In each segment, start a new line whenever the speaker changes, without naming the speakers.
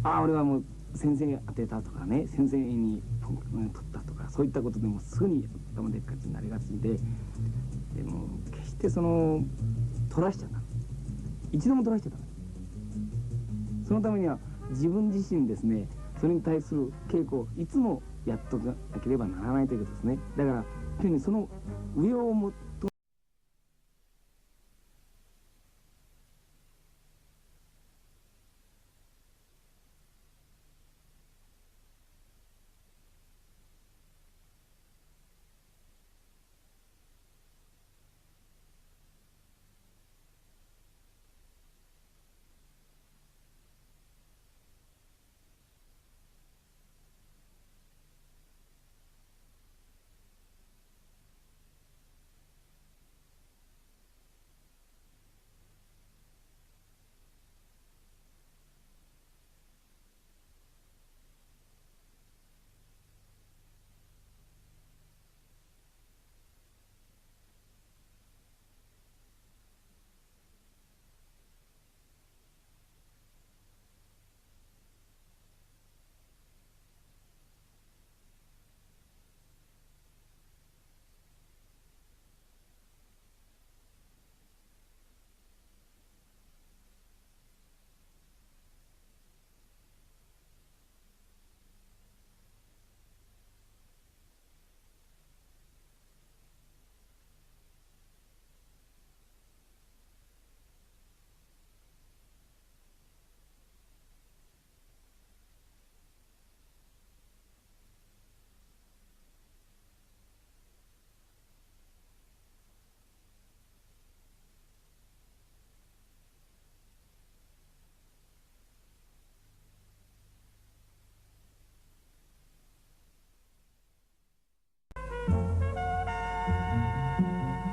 ああ俺はもう先生に当てたとかね、先生に取ったとか、そういったことでもすぐに頭でっかちになりがちで、でも決して取らしちゃダメ、一度も取らしちゃダメ。そのためには自分自身ですね、それに対する稽古をいつもやっとかなければならないということですね。だから特にその上をもっと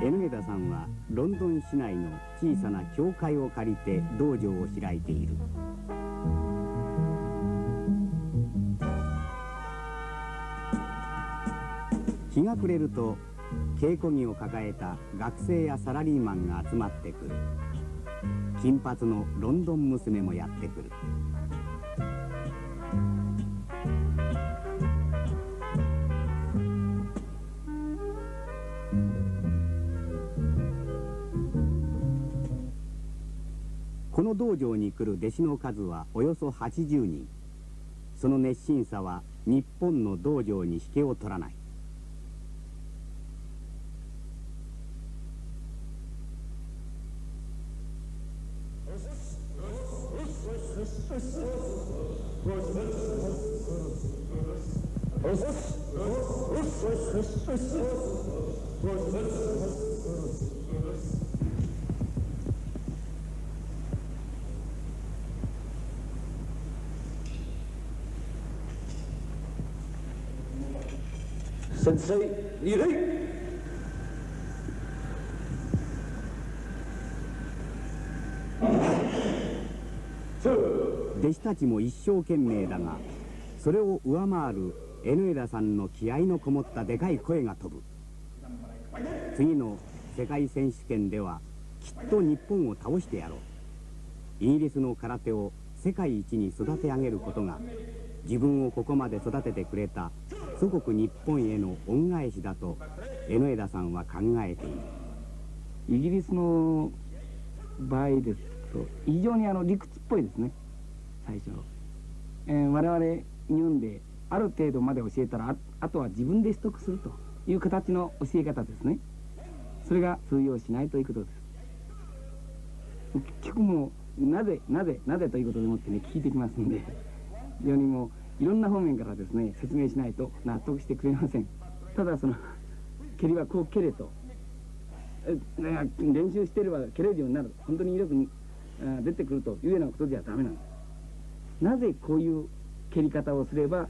エノエダさんはロンドン市内の小さな教会を借りて道場を開いている。日が暮れると稽古着を抱えた学生やサラリーマンが集まってくる。金髪のロンドン娘もやってくる。この道場に来る弟子の数はおよそ80人。その熱心さは日本の道場に引けを取らない。
先生二礼。
弟子たちも一生懸命だが、それを上回るエノエダさんの気合のこもったでかい声が飛ぶ。次の世界選手権ではきっと日本を倒してやろう。イギリスの空手を世界一に育て上げることが自分をここまで育ててくれた祖国日本への恩返しだとエノエダさんは考えている。
イギリスの場合ですと非常に理屈っぽいですね。最初、我々日本である程度まで教えたら あとは自分で取得するという形の教え方ですね。それが通用しないということです。結局もなぜということでもってね聞いてきますんで、非常にもういろんな方面からですね説明しないと納得してくれません。ただ蹴りはこう蹴れと、練習してれば蹴れるようになる、本当に威力出てくるというようなことではダメなんです。なぜこういう蹴り方をすれば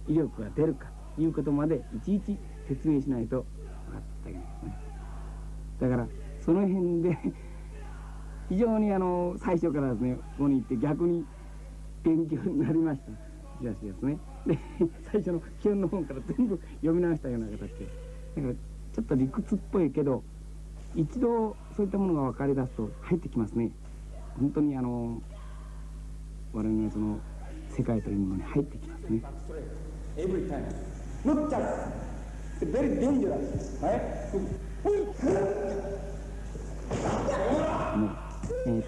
威力が出るかということまでいちいち説明しないと分かっていけないですね。だからその辺で非常に最初からですねここに行って逆に勉強になりました気がしですね。で最初の基本の本から全部読み直したような形で、だからちょっと理屈っぽいけど一度そういったものが分かり出すと入ってきますね。本当に我々の世界というものに入ってきますね。
Every time. Not just. It's very dangerous. Right?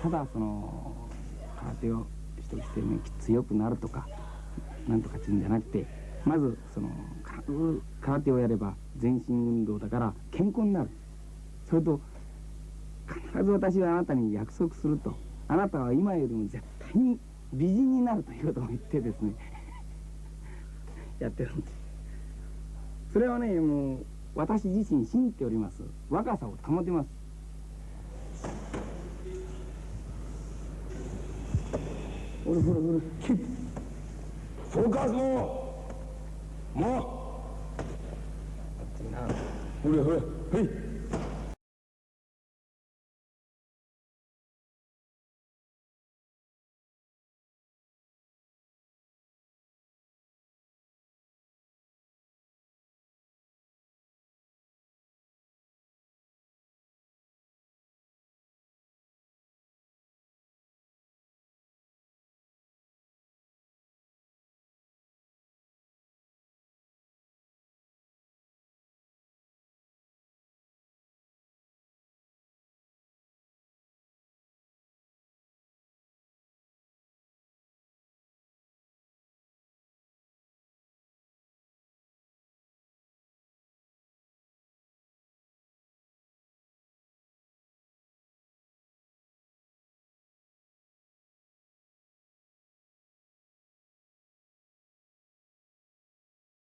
ただその空手を一人してね強くなるとかなんとかっていうんじゃなくて、まずその空手をやれば全身運動だから健康になる。それと必ず私はあなたに約束すると、あなたは今よりも絶対に美人になるということを言ってですねやってるんです。それはねもう私自身信じております。若さを保てます。ほらほらほらキープフォーカスもうほらほらはい。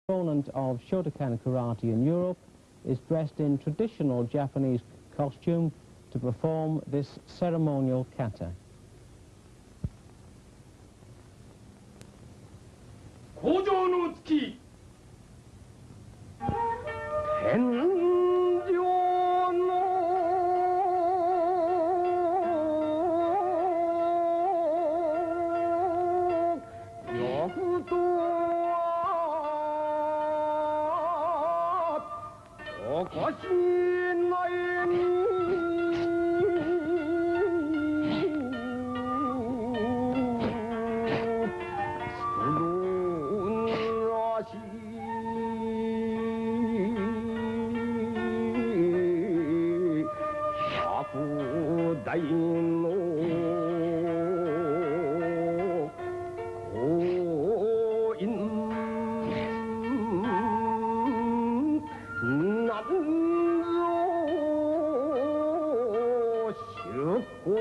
Opponent of Shotokan karate in Europe is dressed in traditional Japanese costume to perform this ceremonial kata.
工場の月天上の欲とおかしないにそのなし百代の公院なん出骨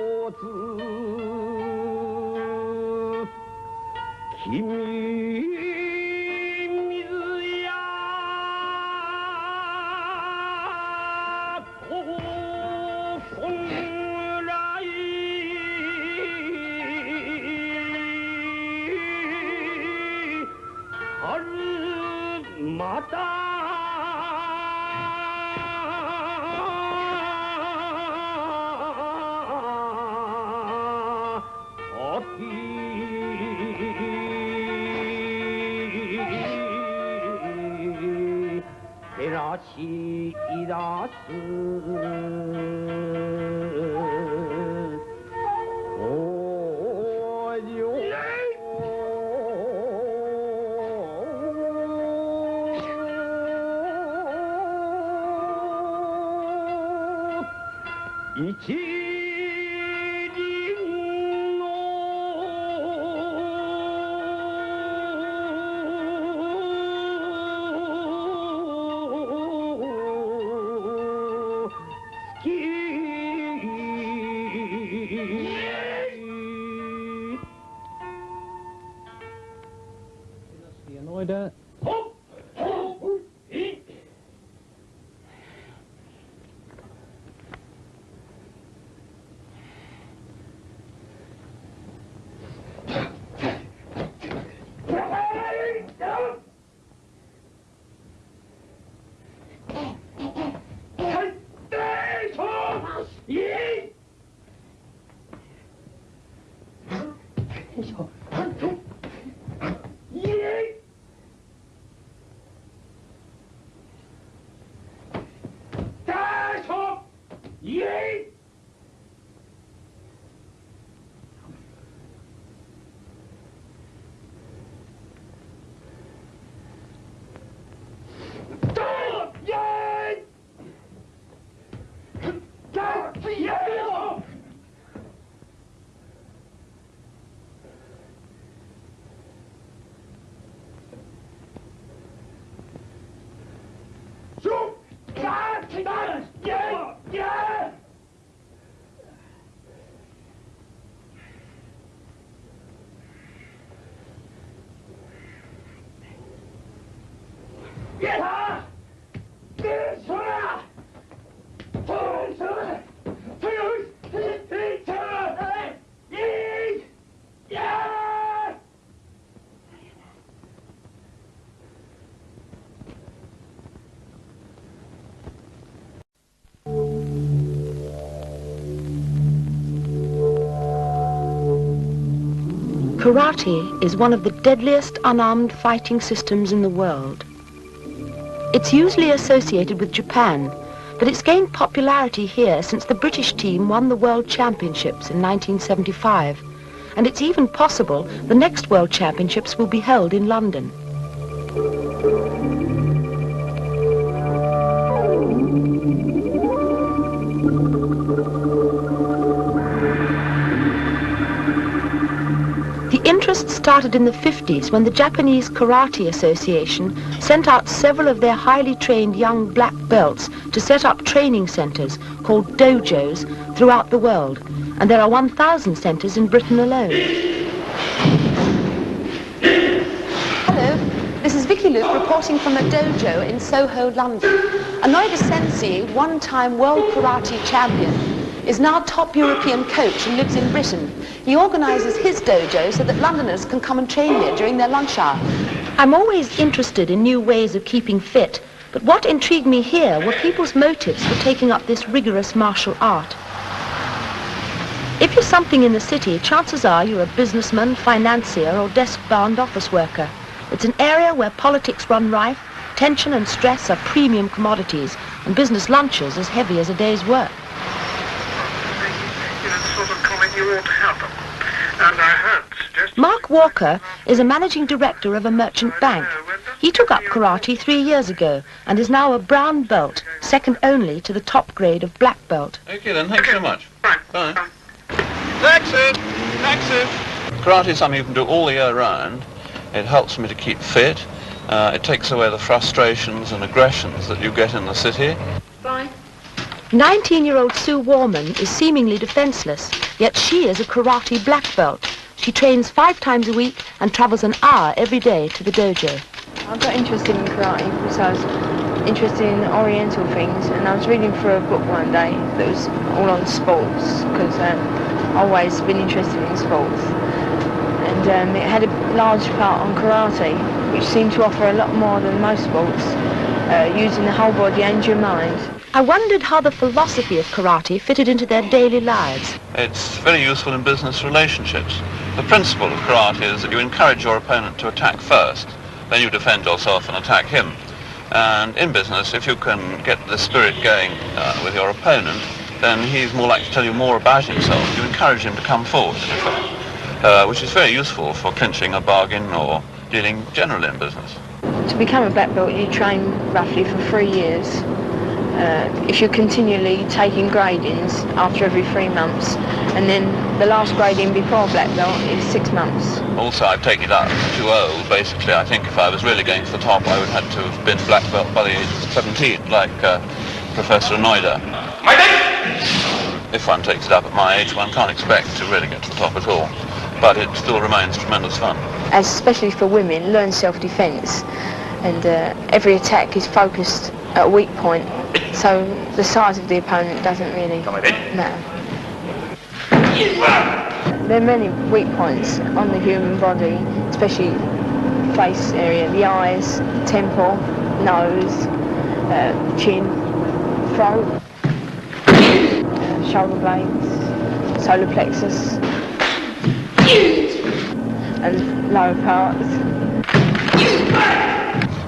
君水やこんらい春また照らし出すお嬢一輪の
Enoeda.
Karate is one of the deadliest unarmed fighting systems in the world. It's usually associated with Japan, but it's gained popularity here since the British team won the World Championships in 1975, and it's even possible the next World Championships will be held in London. The interest started in the 50s when the Japanese Karate Association sent out several of their highly trained young black belts to set up training centres called dojos throughout the world, and there are 1,000 centres in Britain alone. Hello, this is Vicky Luke reporting from a dojo in Soho, London. Enoeda Sensei, one-time world karate champion, is now top European coach and lives in Britain. He organises his dojo so that Londoners can come and train here during their lunch hour. I'm always interested in new ways of keeping fit, but what intrigued me here were people's motives for taking up this rigorous martial art. If you're something in the city, chances are you're a businessman, financier or desk-bound office worker. It's an area where politics run rife, tension and stress are premium commodities, and business lunches as heavy as a day's work. Mark Walker is a managing director of a merchant bank. He took up karate 3 years ago and is now a brown belt, second only to the top grade of black belt.
Okay then, thanks so much. Bye. Taxi! Taxi! Karate is something you can do all the year round. It helps me to keep fit. It takes away the frustrations and aggressions that you get in the city.
Bye. 19-year-old Sue Warman is seemingly defenseless, yet she is a karate black belt. She trains 5 times a week and travels an hour every day to the dojo.
I got interested in karate because I was interested in oriental things, and I was reading through a book one day that was all on sports, because I've always been interested in sports. And it had a large part on karate, which seemed to offer a lot more than most sports, using the whole body and your mind.
I wondered how the philosophy of karate fitted into their daily lives.
It's very useful in business relationships. The principle of karate is that you encourage your opponent to attack first, then you defend yourself and attack him. And in business, if you can get the spirit going with your opponent, then he's more likely to tell you more about himself. You encourage him to come forward, in effect, which is very useful for clinching a bargain or dealing generally in business.
To become a black belt, you train roughly for 3 years. If you're continually taking gradings after every 3 months, and then the last grading before black belt is 6 months.
Also, I've taken it up too old. Basically, I think if I was really going for the top, I would have to have been black belt by the age of 17, like Professor Enoeda. If one takes it up at my age, one can't expect to really get to the top at all. But it still remains tremendous fun.
As especially for women, learn self-defence, and every attack is focused at a weak point, so the size of the opponent doesn't really matter. There are many weak points on the human body, especially face area, the eyes, temple, nose, chin, throat, shoulder blades, solar plexus, and lower parts.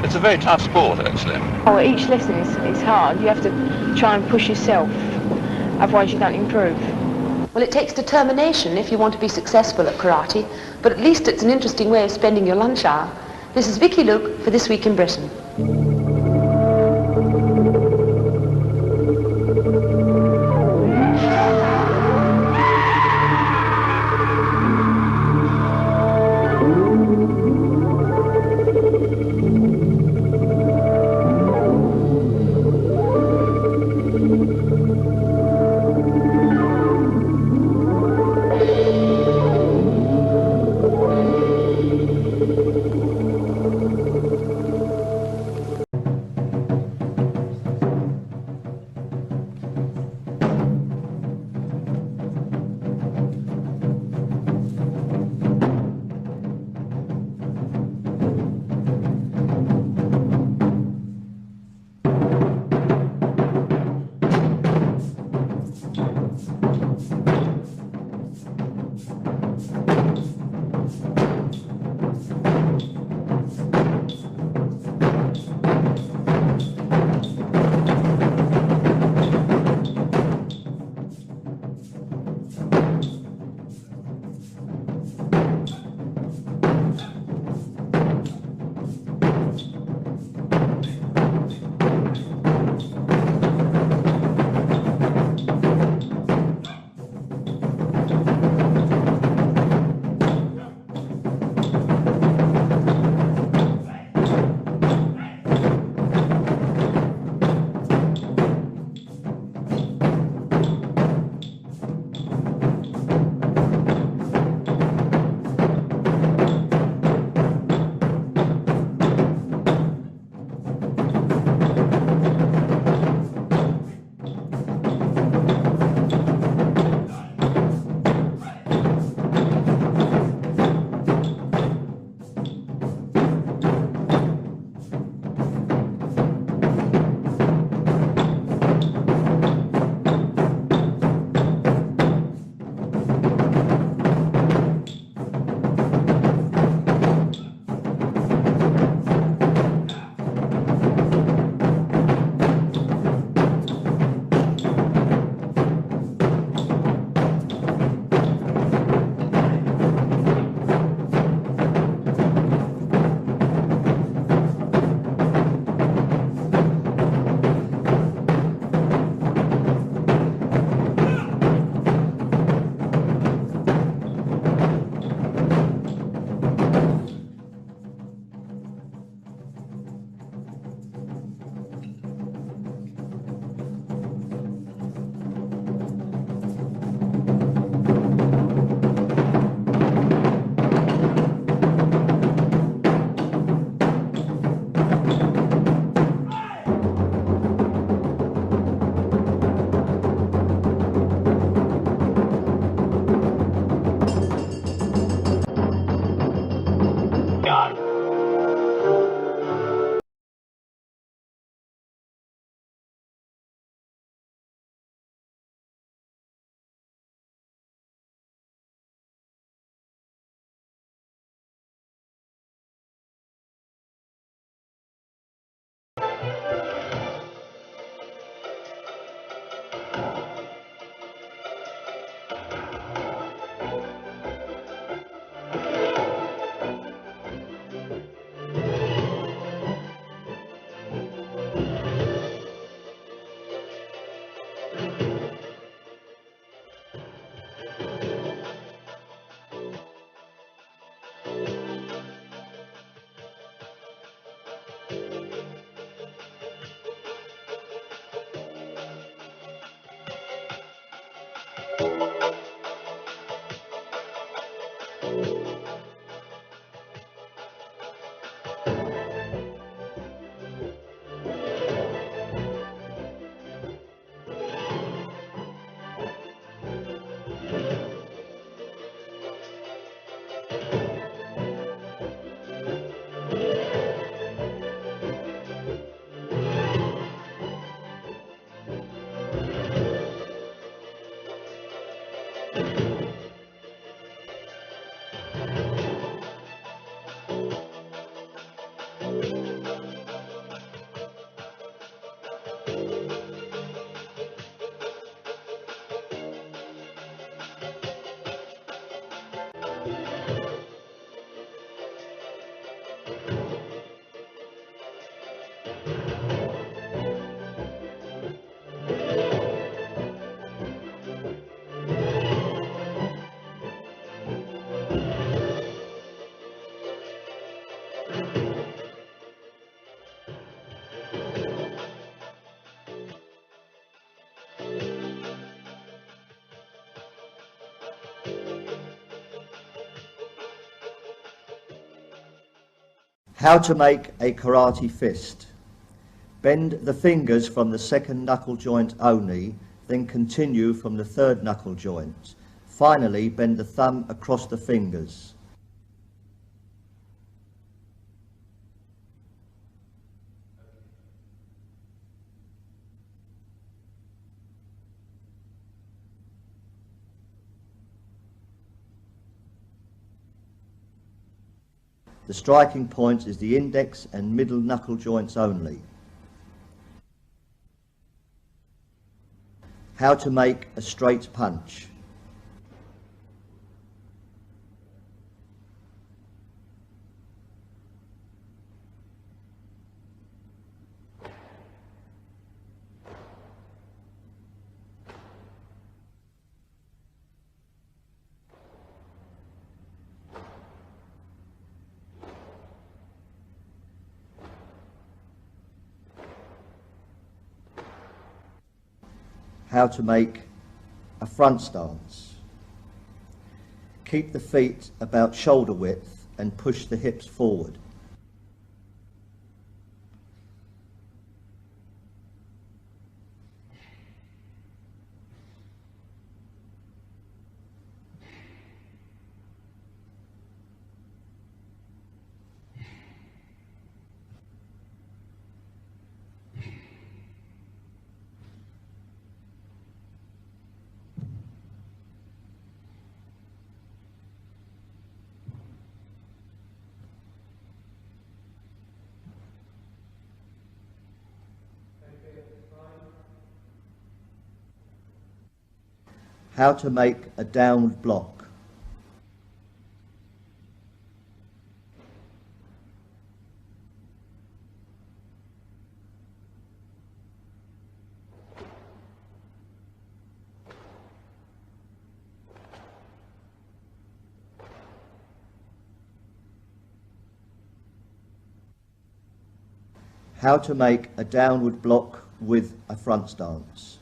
It's a very tough sport, actually.
Oh, each lesson is hard. You have to try and push yourself, otherwise you don't improve.
Well, it takes determination if you want to be successful at karate, but at least it's an interesting way of spending your lunch hour. This is Vicky Luke for This Week in Britain.
How to make a karate fist. Bend the fingers from the second knuckle joint only, then continue from the third knuckle joint. Finally, bend the thumb across the fingers. The striking point is the index and middle knuckle joints only. How to make a straight punch. How to make a front stance. Keep the feet about shoulder width and push the hips forward. How to make a downward block. How to make a downward block with a front stance.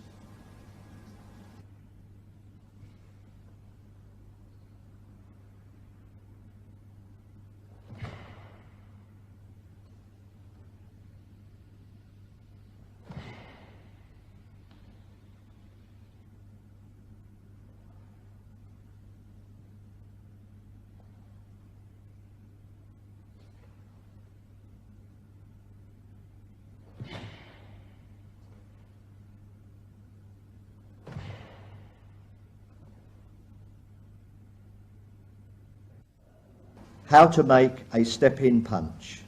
How to make a step-in punch.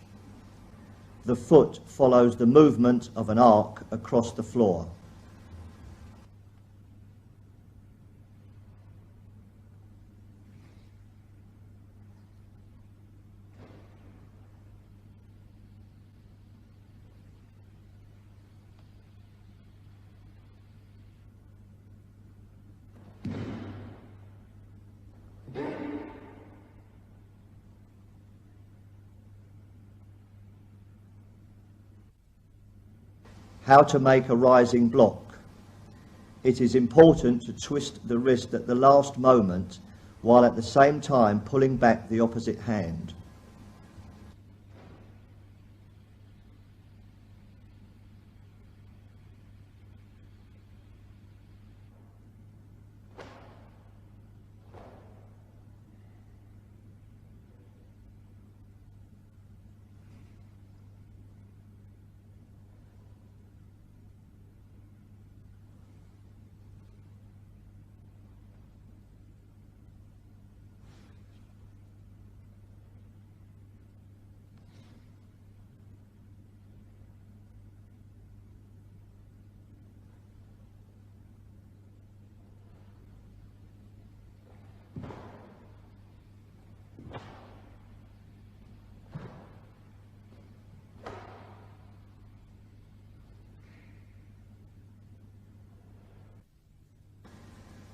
The foot follows the movement of an arc across the floor. How to make a rising block. It is important to twist the wrist at the last moment while at the same time pulling back the opposite hand.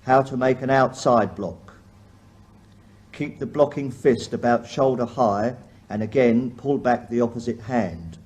How to make an outside block. Keep the blocking fist about shoulder high and again pull back the opposite hand.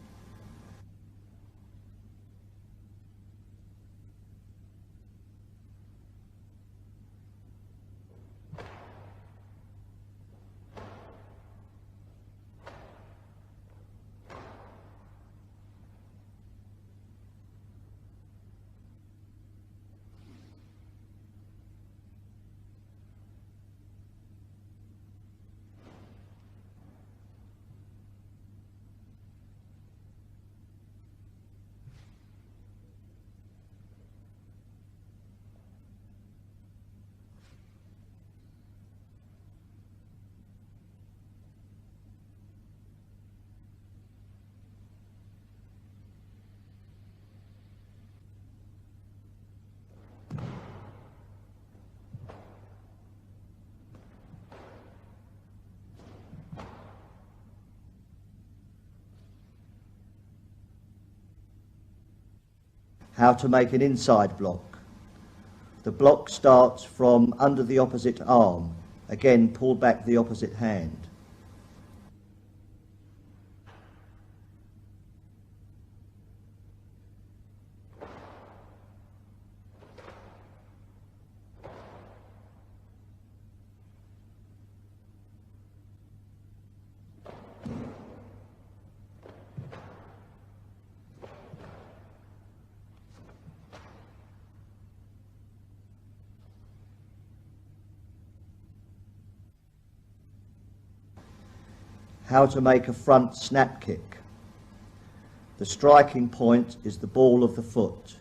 How to make an inside block. The block starts from under the opposite arm. Again, pull back the opposite hand. How to make a front snap kick. The striking point is the ball of the foot.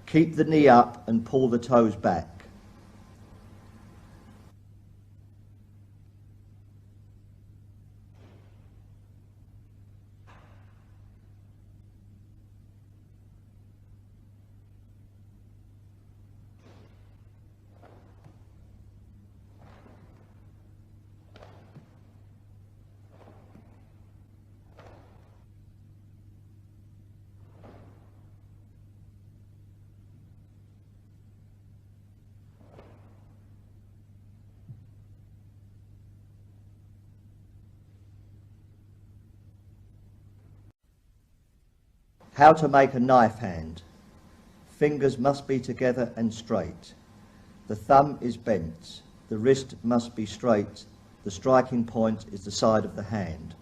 Keep the knee up and pull the toes back. How to make a knife hand. Fingers must be together and straight. The thumb is bent. The wrist must be straight. The striking point is the side of the hand.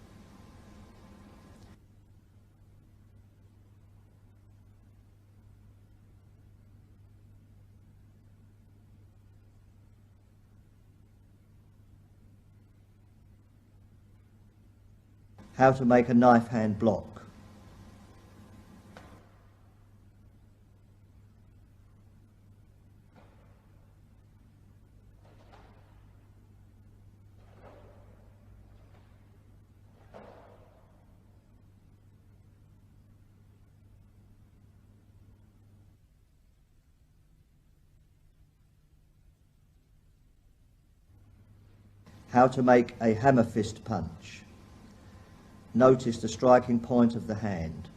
How to make a knife hand block. How to make a hammer fist punch. Notice the striking point of the hand.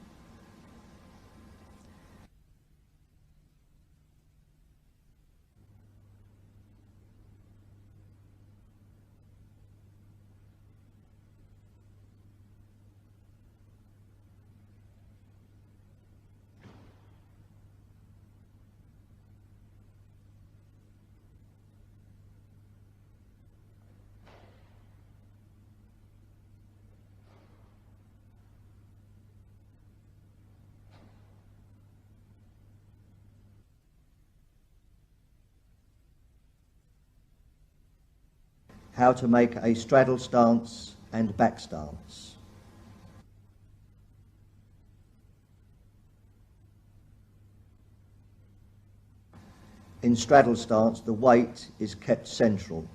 How to make a straddle stance and back stance. In straddle stance, the weight is kept central.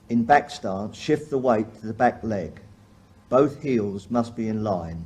In back stance, shift the weight to the back leg. Both heels must be in line.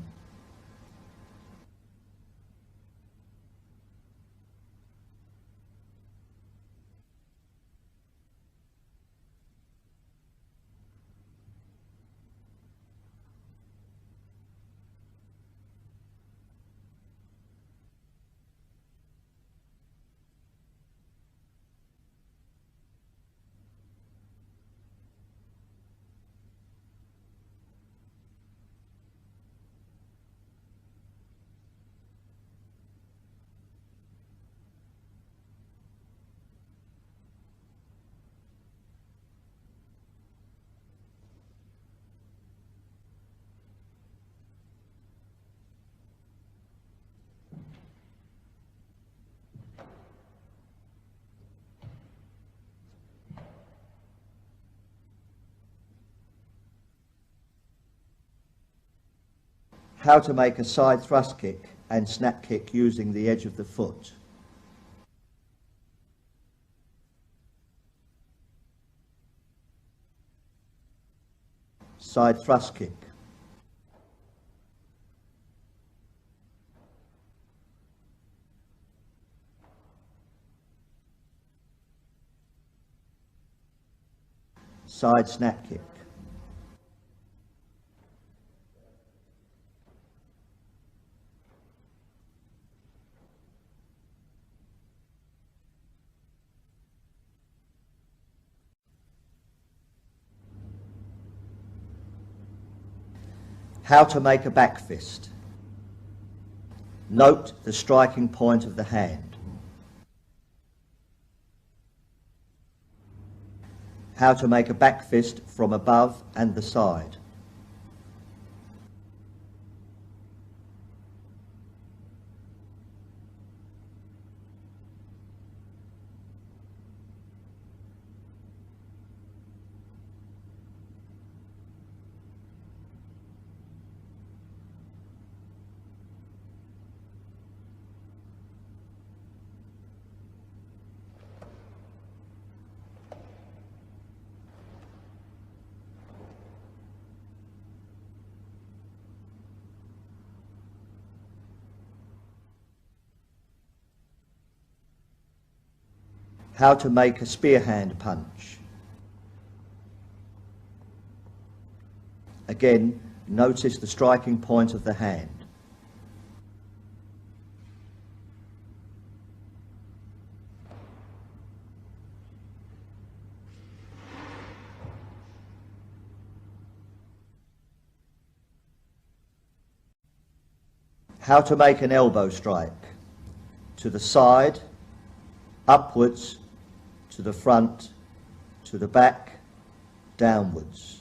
How to make a side thrust kick and snap kick using the edge of the foot. Side thrust kick. side snap kick. How to make a back fist. Note the striking point of the hand. How to make a back fist from above and the side. How to make a spear hand punch. Again, notice the striking point of the hand. How to make an elbow strike. To the side, upwards, to the front, to the back, downwards.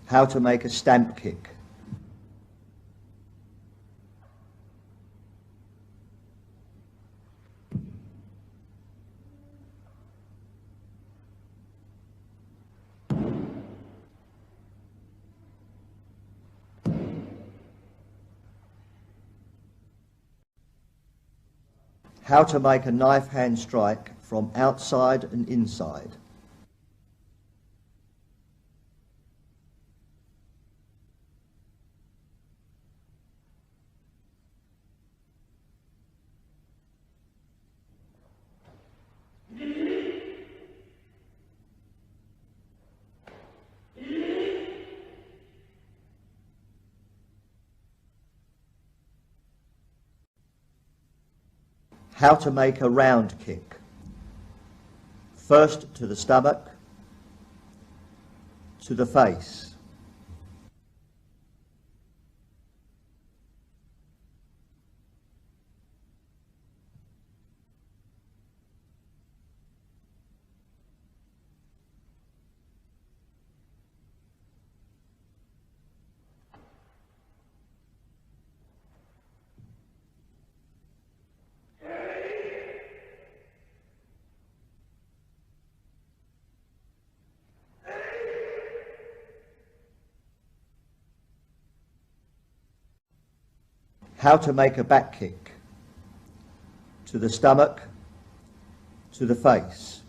How to make a stamp kick. How to make a knife hand strike from outside and inside. How to make a round kick. First to the stomach, to the face. How to make a back kick. To the stomach, to the face.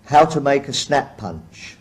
How to make a snap punch.